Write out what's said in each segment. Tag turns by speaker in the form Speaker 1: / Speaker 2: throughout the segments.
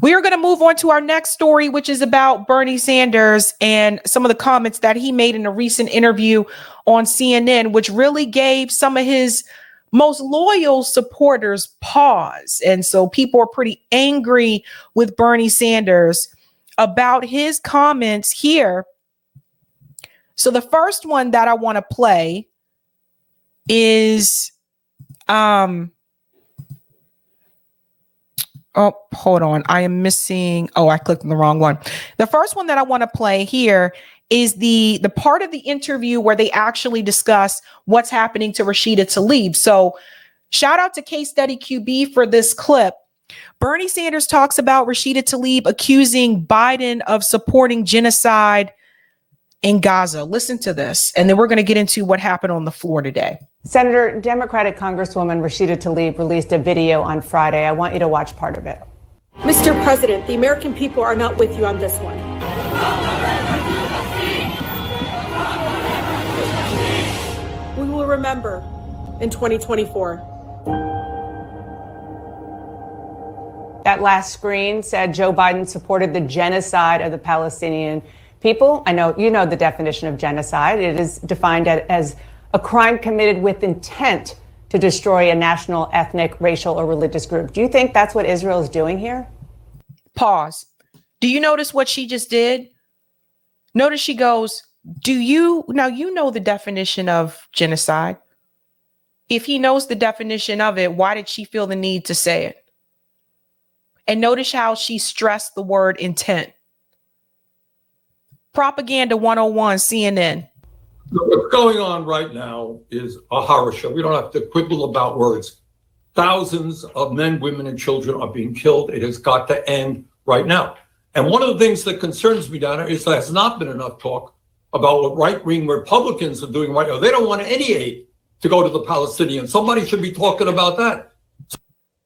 Speaker 1: We are going to move on to our next story, which is about Bernie Sanders and some of the comments that he made in a recent interview on CNN, which really gave some of his most loyal supporters pause. And so people are pretty angry with Bernie Sanders about his comments here. So the first one that I want to play is oh, hold on. I am missing. Oh, I clicked on the wrong one. The first one that I want to play here is the part of the interview where they actually discuss what's happening to Rashida Tlaib. So shout out to Case Study QB for this clip. Bernie Sanders talks about Rashida Tlaib accusing Biden of supporting genocide in Gaza. Listen to this, and then we're going to get into what happened on the floor today.
Speaker 2: Senator, Democratic Congresswoman Rashida Tlaib released a video on Friday. I want you to watch part of it.
Speaker 3: Mr. President, the American people are not with you on this one. We will remember in 2024.
Speaker 2: That last screen said Joe Biden supported the genocide of the Palestinian people. I know you know the definition of genocide. It is defined as a crime committed with intent to destroy a national, ethnic, racial, or religious group. Do you think that's what Israel is doing here?
Speaker 1: Pause. Do you notice what she just did? Notice she goes, now you know the definition of genocide. If he knows the definition of it, why did she feel the need to say it? And notice how she stressed the word intent. Propaganda 101, CNN.
Speaker 4: What's going on right now is a horror show. We don't have to quibble about words. Thousands of men, women, and children are being killed. It has got to end right now. And one of the things that concerns me, Donna, is there has not been enough talk about what right-wing Republicans are doing right now. They don't want any aid to go to the Palestinians. Somebody should be talking about that.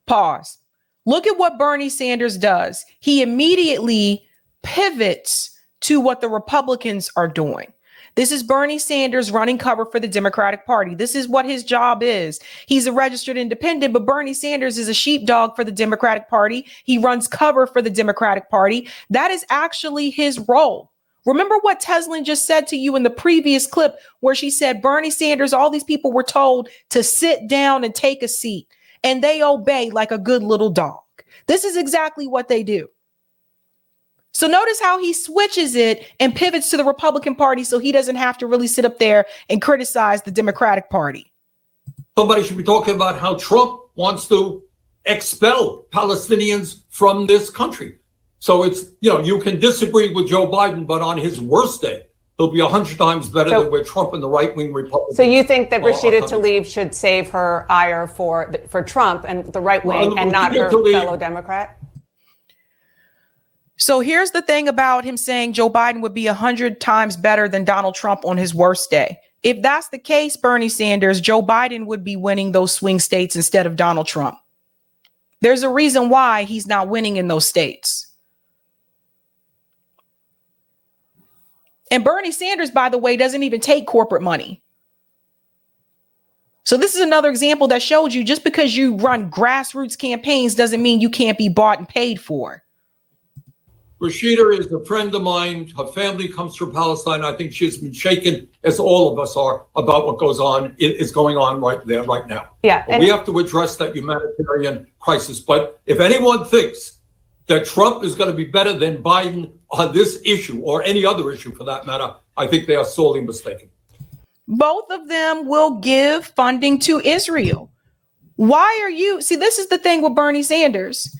Speaker 1: Pause. Look at what Bernie Sanders does. He immediately pivots to what the Republicans are doing. This is Bernie Sanders running cover for the Democratic Party. This is what his job is. He's a registered independent, but Bernie Sanders is a sheepdog for the Democratic Party. He runs cover for the Democratic Party. That is actually his role. Remember what Teslin just said to you in the previous clip where she said, Bernie Sanders, all these people were told to sit down and take a seat, and they obey like a good little dog. This is exactly what they do. So notice how he switches it and pivots to the Republican Party so he doesn't have to really sit up there and criticize the Democratic Party.
Speaker 4: Somebody should be talking about how Trump wants to expel Palestinians from this country. So it's, you can disagree with Joe Biden, but on his worst day, he'll be 100 times better than where Trump and the right-wing Republicans.
Speaker 2: So you think that Rashida Tlaib should save her ire for Trump and the right wing and not her fellow Democrat?
Speaker 1: So here's the thing about him saying Joe Biden would be 100 times better than Donald Trump on his worst day. If that's the case, Bernie Sanders, Joe Biden would be winning those swing states instead of Donald Trump. There's a reason why he's not winning in those states. And Bernie Sanders, by the way, doesn't even take corporate money. So this is another example that shows you just because you run grassroots campaigns doesn't mean you can't be bought and paid for.
Speaker 4: Rashida is a friend of mine. Her family comes from Palestine. I think she's been shaken, as all of us are, about what is going on right there, right now.
Speaker 2: Yeah,
Speaker 4: we have to address that humanitarian crisis. But if anyone thinks that Trump is going to be better than Biden on this issue, or any other issue for that matter, I think they are sorely mistaken.
Speaker 1: Both of them will give funding to Israel. Why are you? See, this is the thing with Bernie Sanders.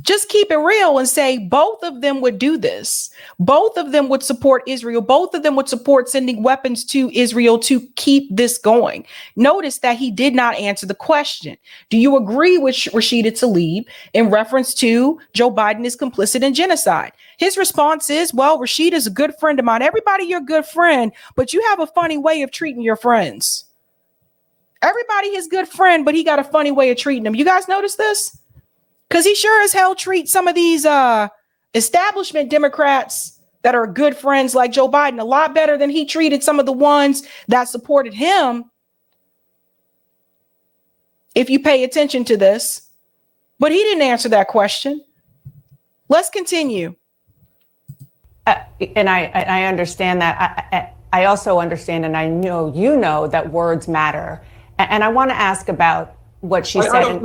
Speaker 1: Just keep it real and say both of them would do this. Both of them would support Israel. Both of them would support sending weapons to Israel to keep this going. Notice that he did not answer the question. Do you agree with Rashida Tlaib in reference to Joe Biden is complicit in genocide? His response is, well, Rashida is a good friend of mine. Everybody, you're a good friend, but you have a funny way of treating your friends. Everybody his good friend, but he got a funny way of treating them. You guys notice this? Because he sure as hell treats some of these establishment Democrats that are good friends like Joe Biden a lot better than he treated some of the ones that supported him. If you pay attention to this, but he didn't answer that question. Let's continue.
Speaker 2: And I understand that. I also understand, and I know you know that words matter. And I want to ask about what she said.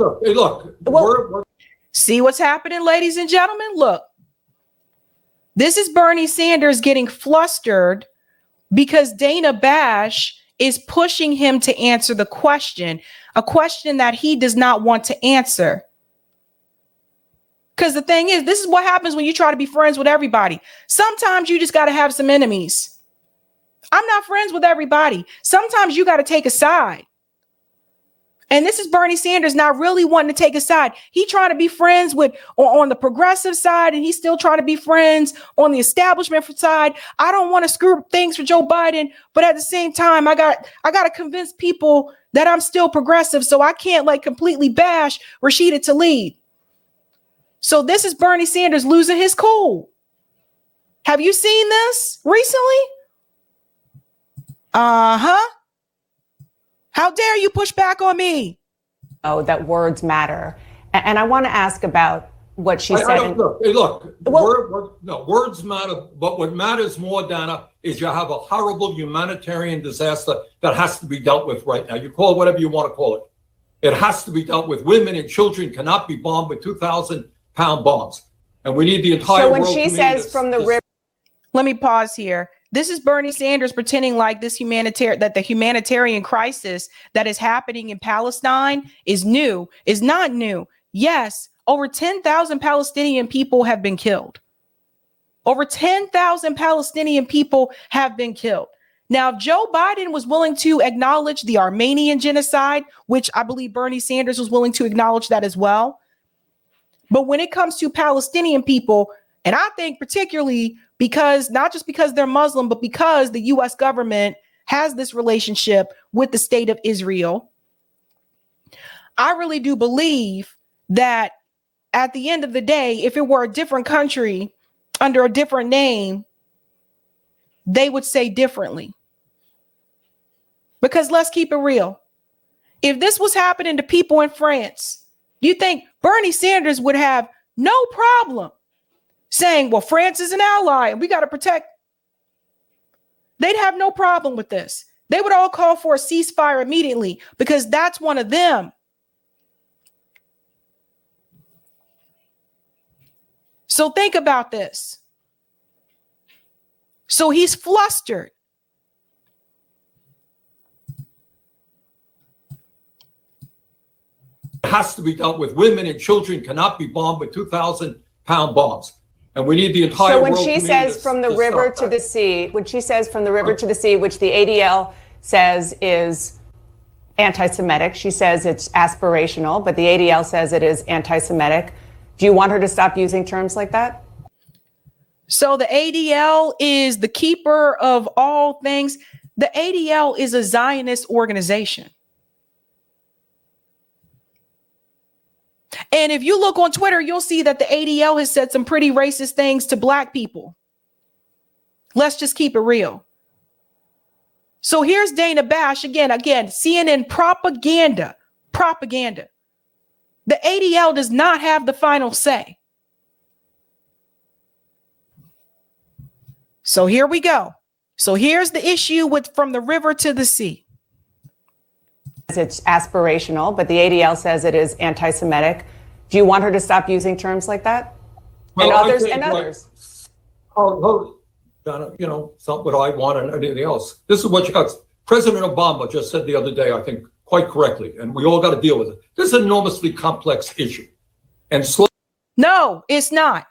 Speaker 1: See what's happening, ladies and gentlemen? Look, this is Bernie Sanders getting flustered because Dana Bash is pushing him to answer the question, a question that he does not want to answer. Because the thing is, this is what happens when you try to be friends with everybody. Sometimes you just got to have some enemies. I'm not friends with everybody. Sometimes you got to take a side. And this is Bernie Sanders not really wanting to take a side. He trying to be friends with on the progressive side, and he's still trying to be friends on the establishment side. I don't want to screw up things for Joe Biden, but at the same time, I got to convince people that I'm still progressive, so I can't like completely bash Rashida Tlaib. So this is Bernie Sanders losing his cool. Have you seen this recently? Uh-huh. How dare you push back on me?
Speaker 2: Oh, that words matter. And I want to ask about what she said.
Speaker 4: Words matter, but what matters more, Dana, is you have a horrible humanitarian disaster that has to be dealt with right now. You call it whatever you want to call it. It has to be dealt with. Women and children cannot be bombed with 2,000-pound bombs. And we need the entire world.
Speaker 2: So when she says from the river.
Speaker 1: Let me pause here. This is Bernie Sanders pretending like this that the humanitarian crisis that is happening in Palestine is new, is not new. Yes, over 10,000 Palestinian people have been killed. Over 10,000 Palestinian people have been killed. Now, Joe Biden was willing to acknowledge the Armenian genocide, which I believe Bernie Sanders was willing to acknowledge that as well. But when it comes to Palestinian people, and I think particularly because not just because they're Muslim, but because the U.S. government has this relationship with the state of Israel, I really do believe that at the end of the day, if it were a different country under a different name, they would say differently. Because let's keep it real. If this was happening to people in France, do you think Bernie Sanders would have no problem saying, well, France is an ally and we got to protect? They'd have no problem with this. They would all call for a ceasefire immediately because that's one of them. So think about this. So he's flustered.
Speaker 4: It has to be dealt with. Women and children cannot be bombed with 2,000-pound bombs. And we need the entire world.
Speaker 2: So when she says from the river to the sea, when she says from the river to the sea, which the ADL says is anti-Semitic, she says it's aspirational, but the ADL says it is anti-Semitic. Do you want her to stop using terms like that?
Speaker 1: So the ADL is the keeper of all things. The ADL is a Zionist organization. And if you look on Twitter, you'll see that the ADL has said some pretty racist things to Black people. Let's just keep it real. So here's Dana Bash again, CNN propaganda. The ADL does not have the final say. So here we go. So here's the issue with from the river to the sea.
Speaker 2: It's aspirational, but the ADL says it is anti-Semitic. Do you want her to stop using terms like that?
Speaker 4: Well,
Speaker 2: and others.
Speaker 4: Donna, it's not what I want and anything else. This is what you got. President Obama just said the other day, I think quite correctly, and we all got to deal with it. This is an enormously complex issue. No,
Speaker 1: it's not.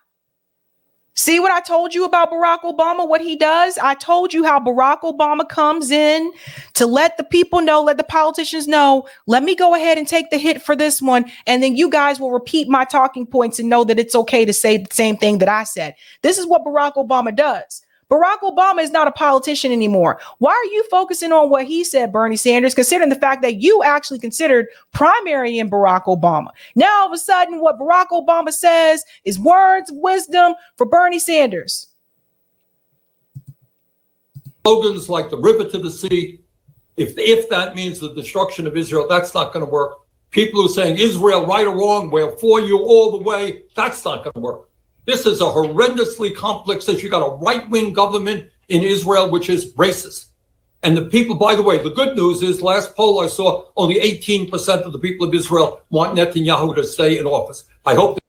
Speaker 1: See what I told you about Barack Obama, what he does? I told you how Barack Obama comes in to let the people know, let the politicians know, let me go ahead and take the hit for this one. And then you guys will repeat my talking points and know that it's okay to say the same thing that I said. This is what Barack Obama does. Barack Obama is not a politician anymore. Why are you focusing on what he said, Bernie Sanders, considering the fact that you actually considered primary in Barack Obama? Now, all of a sudden, what Barack Obama says is words of wisdom for Bernie Sanders.
Speaker 4: Slogans like the river to the sea, if that means the destruction of Israel, that's not going to work. People who are saying Israel, right or wrong, we're for you all the way, that's not going to work. This is a horrendously complex issue. You got a right-wing government in Israel, which is racist. And the people, by the way, the good news is last poll I saw, only 18% of the people of Israel want Netanyahu to stay in office. I hope.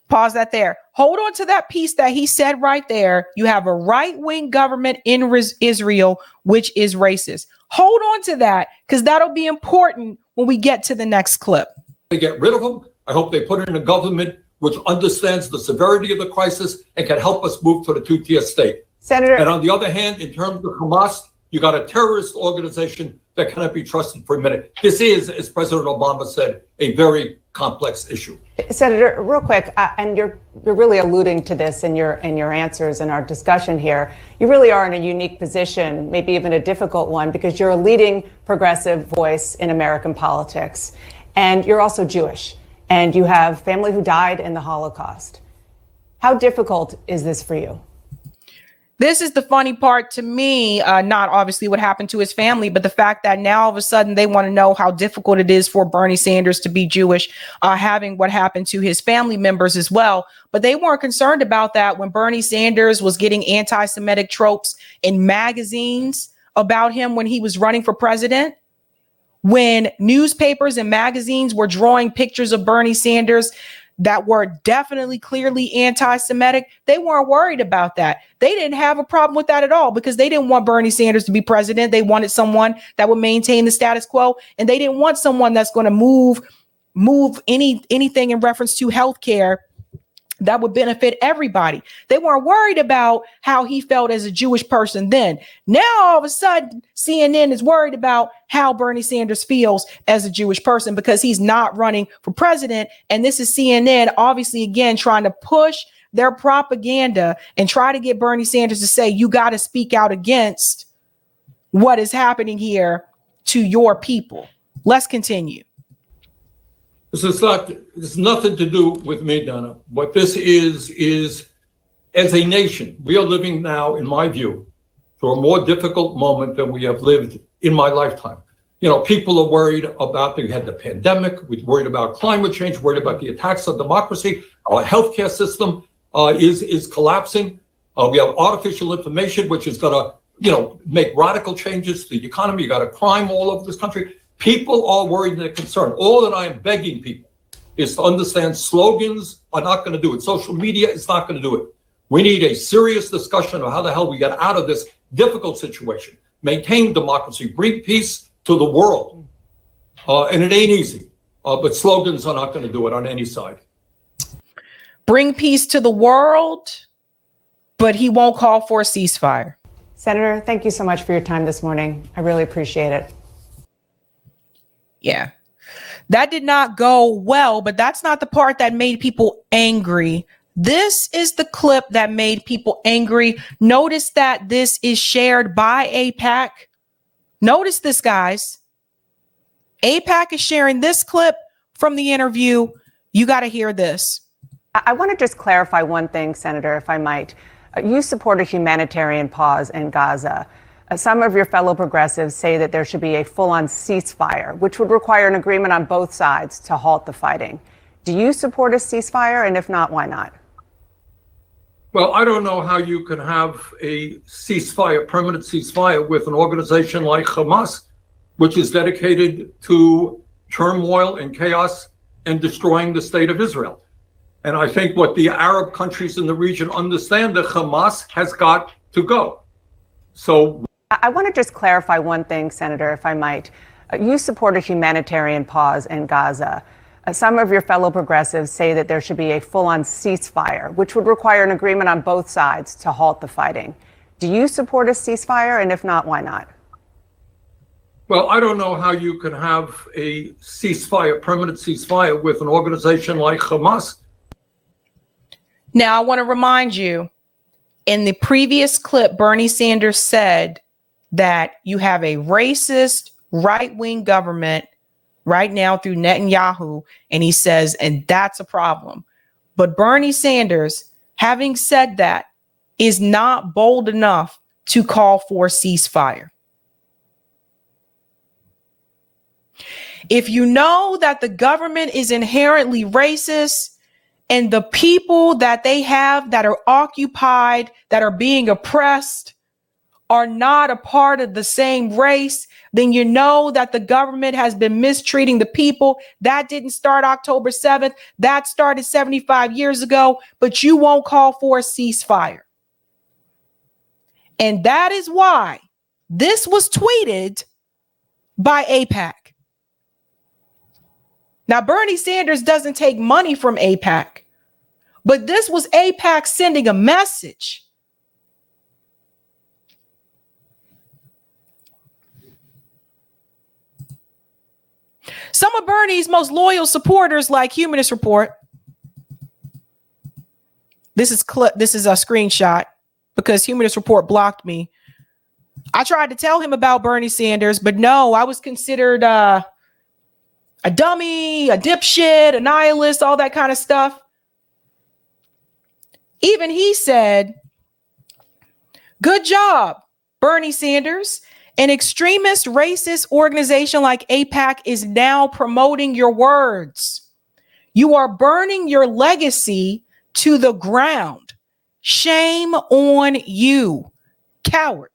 Speaker 1: Pause that there. Hold on to that piece that he said right there. You have a right-wing government in Israel, which is racist. Hold on to that, because that'll be important when we get to the next clip.
Speaker 4: They get rid of them. I hope they put in a government which understands the severity of the crisis and can help us move to the two-tier state.
Speaker 2: Senator.
Speaker 4: And on the other hand, in terms of Hamas, you got a terrorist organization that cannot be trusted for a minute. This is, as President Obama said, a very complex issue.
Speaker 2: Senator, real quick, and you're really alluding to this in your answers in our discussion here. You really are in a unique position, maybe even a difficult one, because you're a leading progressive voice in American politics, and you're also Jewish, and you have family who died in the Holocaust. How difficult is this for you?
Speaker 1: This is the funny part to me, not obviously what happened to his family, but the fact that now all of a sudden they want to know how difficult it is for Bernie Sanders to be Jewish, having what happened to his family members as well. But they weren't concerned about that when Bernie Sanders was getting anti-Semitic tropes in magazines about him when he was running for president. When newspapers and magazines were drawing pictures of Bernie Sanders that were definitely clearly anti-Semitic, they weren't worried about that. They didn't have a problem with that at all, because they didn't want Bernie Sanders to be president. They wanted someone that would maintain the status quo, and they didn't want someone that's going to move anything in reference to healthcare that would benefit everybody. They weren't worried about how he felt as a Jewish person then. Now, all of a sudden, CNN is worried about how Bernie Sanders feels as a Jewish person because he's not running for president. And this is CNN, obviously, again, trying to push their propaganda and try to get Bernie Sanders to say, you got to speak out against what is happening here to your people. Let's continue.
Speaker 4: This is nothing to do with me, Donna. What this is as a nation, we are living now, in my view, through a more difficult moment than we have lived in my lifetime. You know, people are worried about, we had the pandemic, we're worried about climate change, worried about the attacks on democracy. Our healthcare system is collapsing. We have artificial information, which is going to, make radical changes to the economy. You got a crime all over this country. People are worried and they're concerned. All that I am begging people is to understand slogans are not going to do it. Social media is not going to do it. We need a serious discussion of how the hell we get out of this difficult situation, maintain democracy, bring peace to the world. And it ain't easy, but slogans are not going to do it on any side.
Speaker 1: Bring peace to the world, but he won't call for a ceasefire.
Speaker 2: Senator, thank you so much for your time this morning. I really appreciate it.
Speaker 1: Yeah, that did not go well, but that's not the part that made people angry. This is the clip that made people angry. Notice that this is shared by AIPAC. Notice this, guys. AIPAC is sharing this clip from the interview. You got to hear this.
Speaker 2: I want to just clarify one thing, Senator, if I might. You support a humanitarian pause in Gaza. Some of your fellow progressives say that there should be a full-on ceasefire, which would require an agreement on both sides to halt the fighting. Do you support a ceasefire? And if not, why not?
Speaker 4: Well, I don't know how you can have a ceasefire, permanent ceasefire, with an organization like Hamas, which is dedicated to turmoil and chaos and destroying the state of Israel. And I think what the Arab countries in the region understand, that Hamas has got to go. So
Speaker 2: I want to just clarify one thing, Senator, if I might. You support a humanitarian pause in Gaza. Some of your fellow progressives say that there should be a full-on ceasefire, which would require an agreement on both sides to halt the fighting. Do you support a ceasefire? And if not, why not?
Speaker 4: Well, I don't know how you can have a ceasefire, permanent ceasefire, with an organization like Hamas.
Speaker 1: Now, I want to remind you, in the previous clip, Bernie Sanders said that you have a racist right-wing government right now through Netanyahu, and he says, and that's a problem. But Bernie Sanders, having said that, is not bold enough to call for a ceasefire. If you know that the government is inherently racist and the people that they have that are occupied, that are being oppressed, are not a part of the same race, then you know that the government has been mistreating the people. That didn't start October 7th. That started 75 years ago, but you won't call for a ceasefire. And that is why this was tweeted by AIPAC. Now, Bernie Sanders doesn't take money from AIPAC, but this was AIPAC sending a message. Some of Bernie's most loyal supporters, like Humanist Report. This is a screenshot because Humanist Report blocked me. I tried to tell him about Bernie Sanders, but no, I was considered a dummy, a dipshit, a nihilist, all that kind of stuff. Even he said, "Good job, Bernie Sanders. An extremist, racist organization like AIPAC is now promoting your words. You are burning your legacy to the ground. Shame on you, coward."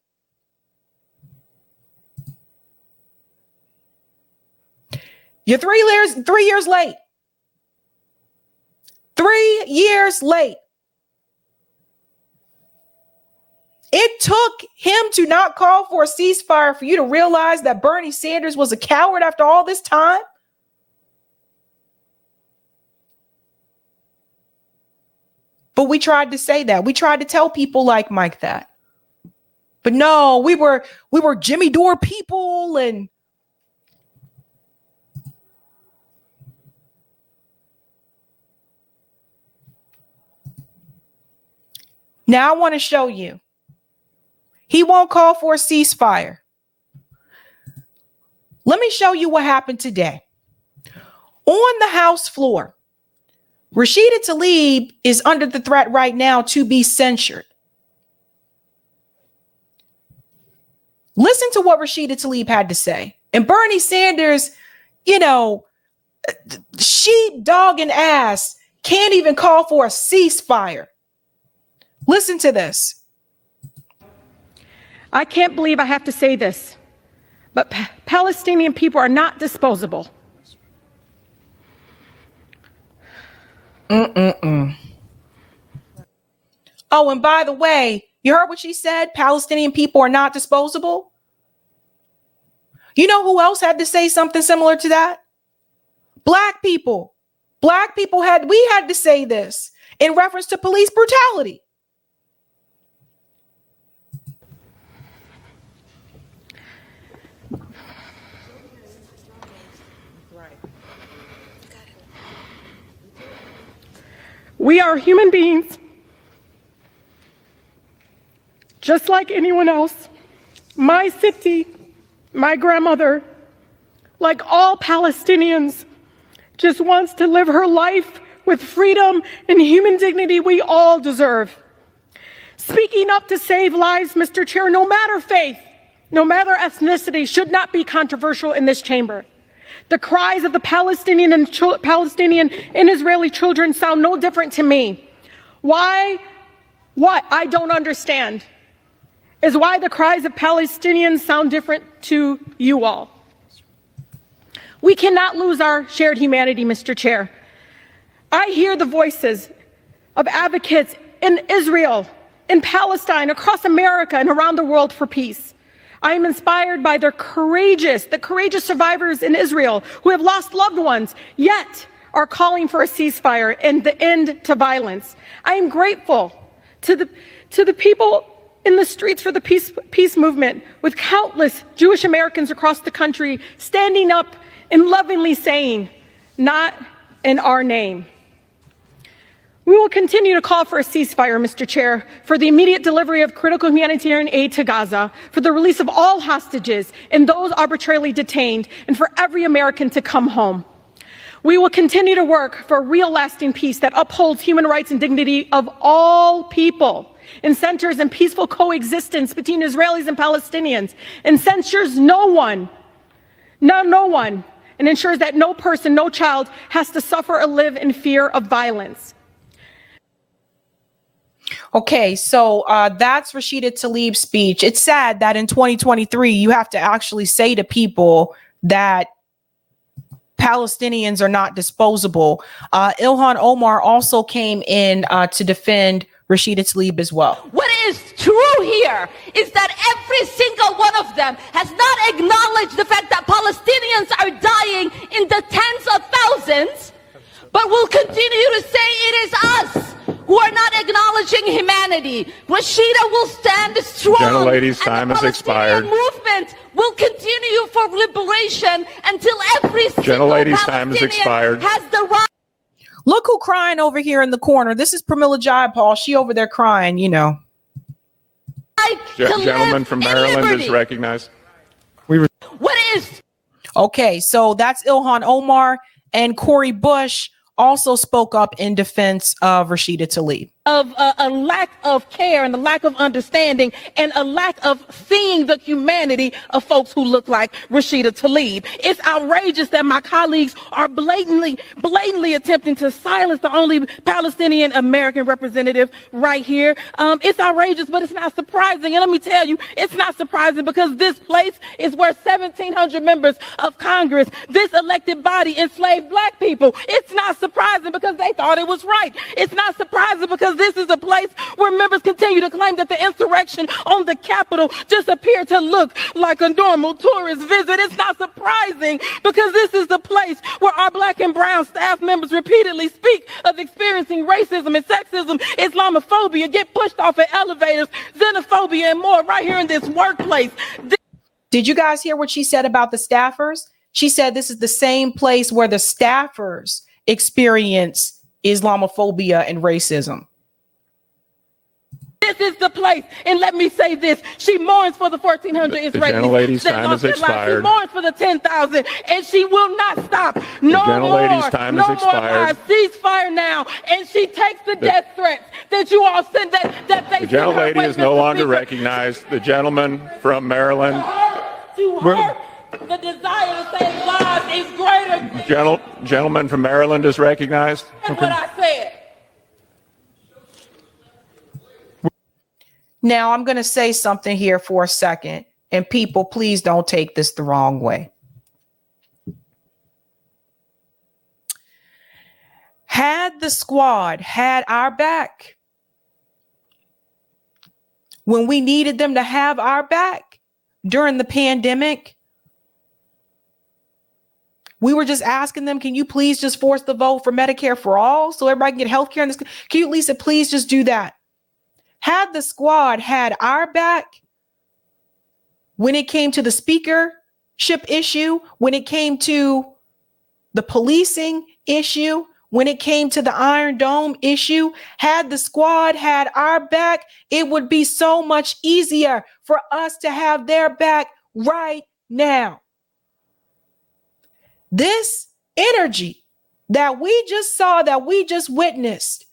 Speaker 1: You're 3 years late. 3 years late. It took him to not call for a ceasefire for you to realize that Bernie Sanders was a coward after all this time. But we tried to say that. We tried to tell people like Mike that. But no, we were Jimmy Dore people, and now I want to show you. He won't call for a ceasefire. Let me show you what happened today. On the House floor, Rashida Tlaib is under the threat right now to be censured. Listen to what Rashida Tlaib had to say. And Bernie Sanders, sheep, dog, and ass can't even call for a ceasefire. Listen to this.
Speaker 3: I can't believe I have to say this, but Palestinian people are not disposable.
Speaker 1: Oh, and by the way, you heard what she said? Palestinian people are not disposable. You know who else had to say something similar to that? Black people. Black people had to say this in reference to police brutality.
Speaker 3: We are human beings, just like anyone else. My city, my grandmother, like all Palestinians, just wants to live her life with freedom and human dignity we all deserve. Speaking up to save lives, Mr. Chair, no matter faith, no matter ethnicity, should not be controversial in this chamber. The cries of the Palestinian and Israeli children sound no different to me. What I don't understand is why the cries of Palestinians sound different to you all. We cannot lose our shared humanity, Mr. Chair. I hear the voices of advocates in Israel, in Palestine, across America, and around the world for peace. I am inspired by the courageous survivors in Israel who have lost loved ones, yet are calling for a ceasefire and the end to violence. I am grateful to the people in the streets for the peace movement, with countless Jewish Americans across the country standing up and lovingly saying, "Not in our name." We will continue to call for a ceasefire, Mr. Chair, for the immediate delivery of critical humanitarian aid to Gaza, for the release of all hostages and those arbitrarily detained, and for every American to come home. We will continue to work for a real lasting peace that upholds human rights and dignity of all people, and centers in peaceful coexistence between Israelis and Palestinians, and censures no one, and ensures that no person, no child has to suffer or live in fear of violence.
Speaker 1: Okay, so that's Rashida Tlaib's speech. It's sad that in 2023, you have to actually say to people that Palestinians are not disposable. Ilhan Omar also came in to defend Rashida Tlaib as well.
Speaker 5: What is true here is that every single one of them has not acknowledged the fact that Palestinians are dying in the tens of thousands, but will continue to say it is us who are not acknowledging humanity. Rashida will stand strong.
Speaker 6: Gentlelady's time has expired.
Speaker 5: Movement will continue for liberation until every single Palestinian has the right.
Speaker 1: Look who crying over here in the corner. This is Pramila Jayapal. She over there crying, you know.
Speaker 6: Gentleman from Maryland is recognized.
Speaker 5: What is?
Speaker 1: Okay, so that's Ilhan Omar, and Cori Bush also spoke up in defense of Rashida Tlaib.
Speaker 3: Of a lack of care and a lack of understanding and a lack of seeing the humanity of folks who look like Rashida Tlaib. It's outrageous that my colleagues are blatantly attempting to silence the only Palestinian American representative right here. It's outrageous, but it's not surprising. And let me tell you, it's not surprising because this place is where 1,700 members of Congress, this elected body, enslaved black people. It's not surprising because they thought it was right. It's not surprising because this is a place where members continue to claim that the insurrection on the Capitol just appeared to look like a normal tourist visit. It's not surprising because this is the place where our black and brown staff members repeatedly speak of experiencing racism and sexism, Islamophobia, get pushed off of elevators, xenophobia, and more right here in this workplace.
Speaker 1: Did you guys hear what she said about the staffers? She said this is the same place where the staffers experience Islamophobia and racism.
Speaker 3: This is the place, and let me say this: she mourns for the 1,400 Israelis that lost their lives. She mourns for the 10,000, and she will not stop. No more ceasefire now, and she takes the death threats that you all send. That they.
Speaker 6: The gentlelady is no longer recognized. The gentleman from Maryland.
Speaker 3: The desire to save lives is greater.
Speaker 6: Gentleman from Maryland is recognized.
Speaker 3: That's what I said.
Speaker 1: Now, I'm going to say something here for a second, and people, please don't take this the wrong way. Had the squad had our back when we needed them to have our back during the pandemic, we were just asking them, can you please just force the vote for Medicare for all so everybody can get health care? Can you, Lisa, please just do that? Had the squad had our back when it came to the speakership issue, when it came to the policing issue, when it came to the Iron Dome issue, had the squad had our back, it would be so much easier for us to have their back right now. This energy that we just saw, that we just witnessed,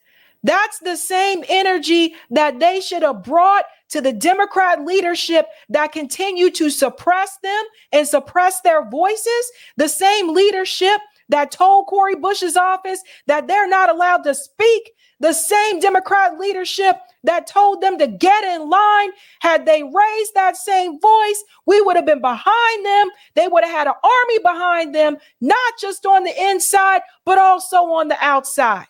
Speaker 1: that's the same energy that they should have brought to the Democrat leadership that continue to suppress them and suppress their voices. The same leadership that told Cori Bush's office that they're not allowed to speak. The same Democrat leadership that told them to get in line. Had they raised that same voice, we would have been behind them. They would have had an army behind them, not just on the inside, but also on the outside.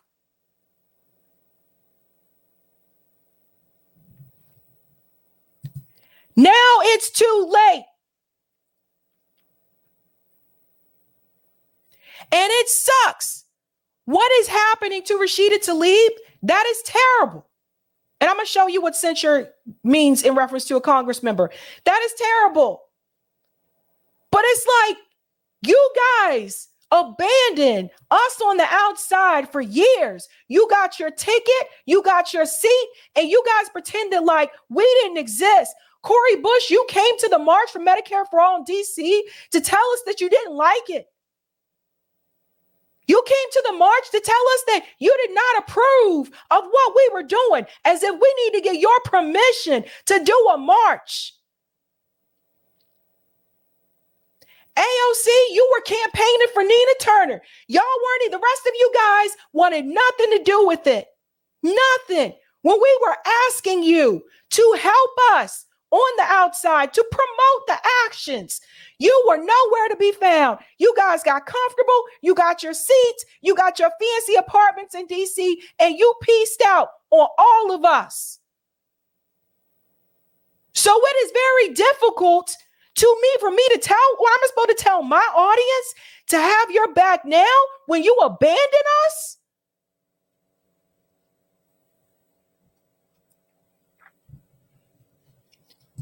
Speaker 1: Now it's too late. And it sucks. What is happening to Rashida Tlaib? That is terrible. And I'm going to show you what censure means in reference to a Congress member. That is terrible. But it's like you guys abandoned us on the outside for years. You got your ticket, you got your seat, and you guys pretended like we didn't exist. Cori Bush, you came to the March for Medicare for All in DC to tell us that you didn't like it. You came to the march to tell us that you did not approve of what we were doing, as if we need to get your permission to do a march. AOC, you were campaigning for Nina Turner. Y'all weren't, the rest of you guys wanted nothing to do with it. Nothing. when we were asking you to help us on the outside to promote the actions. You were nowhere to be found. You guys got comfortable. You got your seats. You got your fancy apartments in DC, and you pieced out on all of us. So it is very difficult for me to tell, what am I supposed to tell my audience to have your back now when you abandon us?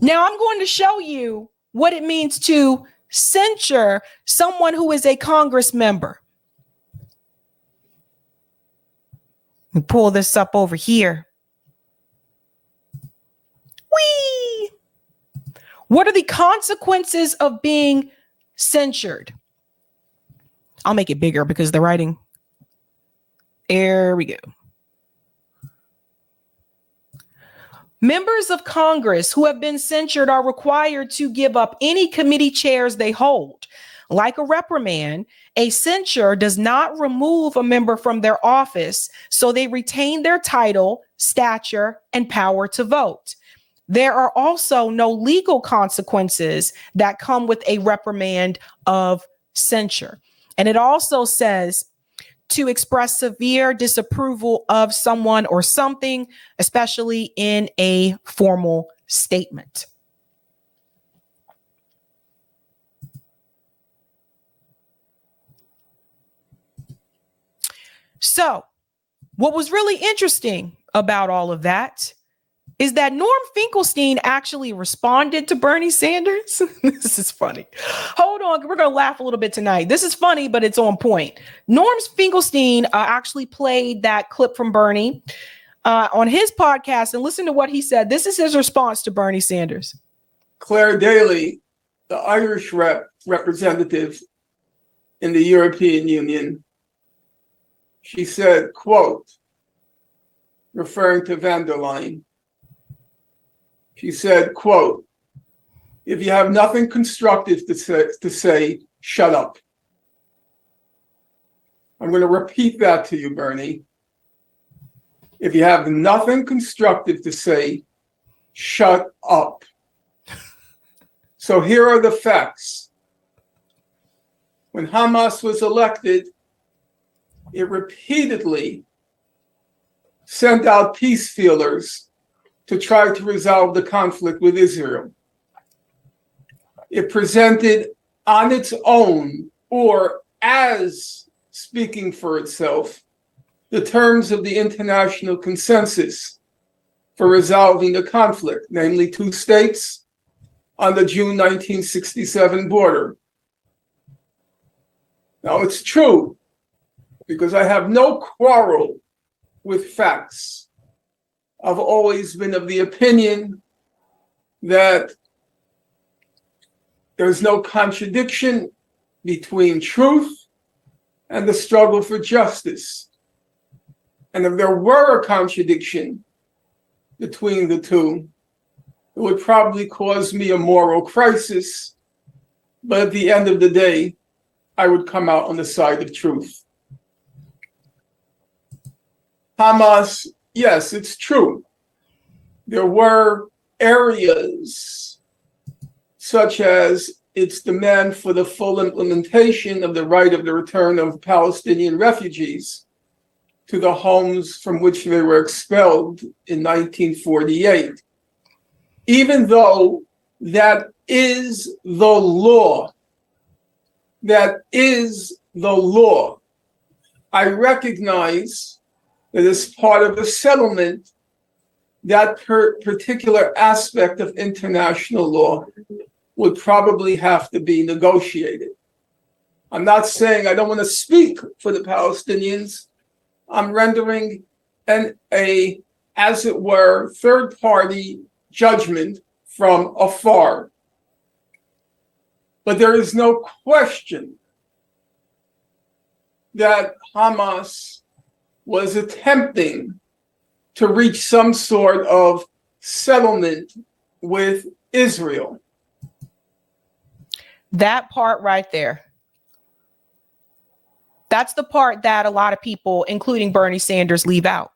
Speaker 1: Now I'm going to show you what it means to censure someone who is a Congress member. Let me pull this up over here. Whee! What are the consequences of being censured? I'll make it bigger because the writing. There we go. Members of Congress who have been censured are required to give up any committee chairs they hold. Like a reprimand, a censure does not remove a member from their office, so they retain their title, stature, and power to vote. There are also no legal consequences that come with a reprimand of censure. And it also says to express severe disapproval of someone or something, especially in a formal statement. So, what was really interesting about all of that is that Norm Finkelstein actually responded to Bernie Sanders. This is funny. Hold on, we're going to laugh a little bit tonight. This is funny, but it's on point. Norm Finkelstein actually played that clip from Bernie on his podcast, and listen to what he said. This is his response to Bernie Sanders.
Speaker 7: Claire Daly, the Irish representative in the European Union, she said, quote, referring to van der Leyen, she said, quote, if you have nothing constructive to say, shut up. I'm going to repeat that to you, Bernie. If you have nothing constructive to say, shut up. So here are the facts. When Hamas was elected, it repeatedly sent out peace feelers to try to resolve the conflict with Israel. It presented on its own, or as speaking for itself, the terms of the international consensus for resolving the conflict, namely 2 states on the June 1967 border. Now, it's true, because I have no quarrel with facts. I've always been of the opinion that there's no contradiction between truth and the struggle for justice. And if there were a contradiction between the two, it would probably cause me a moral crisis. But at the end of the day, I would come out on the side of truth. Hamas, yes, it's true. There were areas such as its demand for the full implementation of the right of the return of Palestinian refugees to the homes from which they were expelled in 1948. Even though that is the law, I recognize that as part of the settlement, that particular aspect of international law would probably have to be negotiated. I'm not saying I don't want to speak for the Palestinians. I'm rendering as it were, third-party judgment from afar. But there is no question that Hamas was attempting to reach some sort of settlement with Israel.
Speaker 1: That part right there. That's the part that a lot of people, including Bernie Sanders, leave out.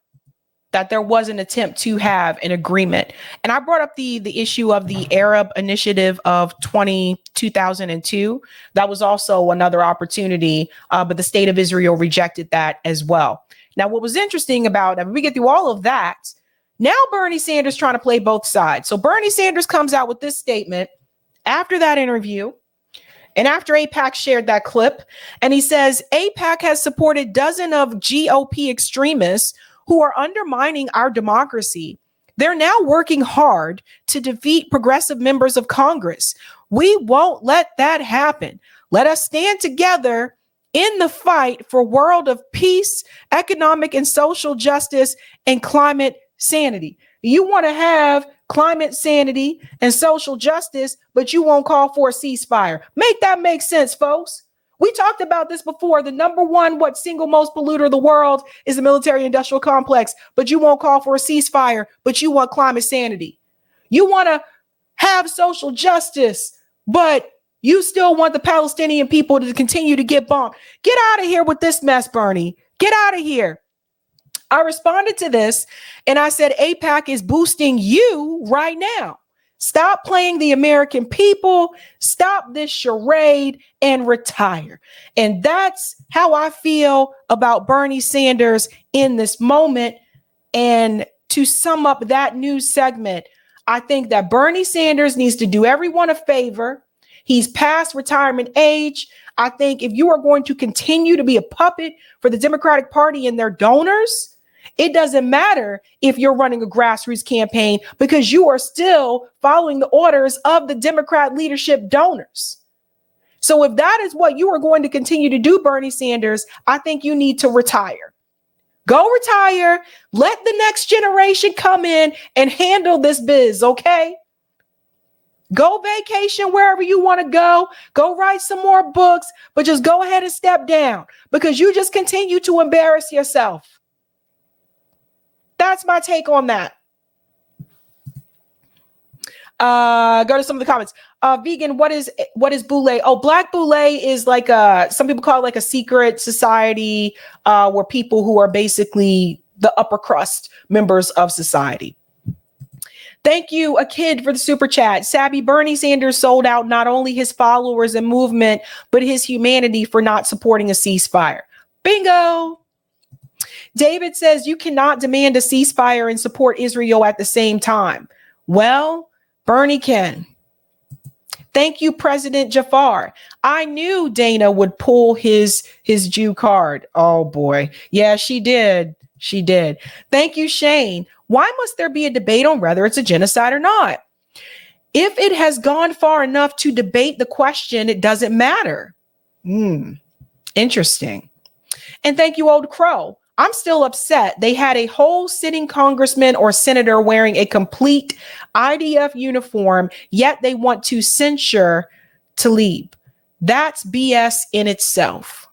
Speaker 1: that there was an attempt to have an agreement. And I brought up the issue of the Arab Initiative of 2002. That was also another opportunity, but the state of Israel rejected that as well. Now, what was interesting about it, we get through all of that, now Bernie Sanders trying to play both sides. So Bernie Sanders comes out with this statement after that interview, and after AIPAC shared that clip, and he says, AIPAC has supported dozens of GOP extremists who are undermining our democracy. They're now working hard to defeat progressive members of Congress. We won't let that happen. Let us stand together in the fight for a world of peace, economic and social justice, and climate sanity. You want to have climate sanity and social justice, but you won't call for a ceasefire. Make that make sense, folks. We talked about this before. The number one, single most polluter of the world is the military industrial complex, but you won't call for a ceasefire, but you want climate sanity. You want to have social justice, but you still want the Palestinian people to continue to get bombed. Get out of here with this mess, Bernie. Get out of here. I responded to this and I said, AIPAC is boosting you right now. Stop playing the American people, stop this charade, and retire. And that's how I feel about Bernie Sanders in this moment. And to sum up that news segment, I think that Bernie Sanders needs to do everyone a favor. He's past retirement age. I think if you are going to continue to be a puppet for the Democratic Party and their donors, it doesn't matter if you're running a grassroots campaign because you are still following the orders of the Democrat leadership donors. So if that is what you are going to continue to do, Bernie Sanders, I think you need to retire. Go retire. Let the next generation come in and handle this biz, okay? Go vacation wherever you want to go. Go write some more books, but just go ahead and step down because you just continue to embarrass yourself. That's my take on that. Go to some of the comments. Vegan, what is Boule? Oh, Black Boule is like some people call it like a secret society where people who are basically the upper crust members of society. Thank you, a kid, for the super chat. Sabby, Bernie Sanders sold out not only his followers and movement, but his humanity for not supporting a ceasefire. Bingo. David says you cannot demand a ceasefire and support Israel at the same time. Well, Bernie can. Thank you, President Jafar. I knew Dana would pull his Jew card. Oh, boy. Yeah, she did. She did. Thank you, Shane. Why must there be a debate on whether it's a genocide or not? If it has gone far enough to debate the question, it doesn't matter. Interesting. And thank you, Old Crow. I'm still upset. They had a whole sitting congressman or senator wearing a complete IDF uniform, yet they want to censure Tlaib. That's BS in itself.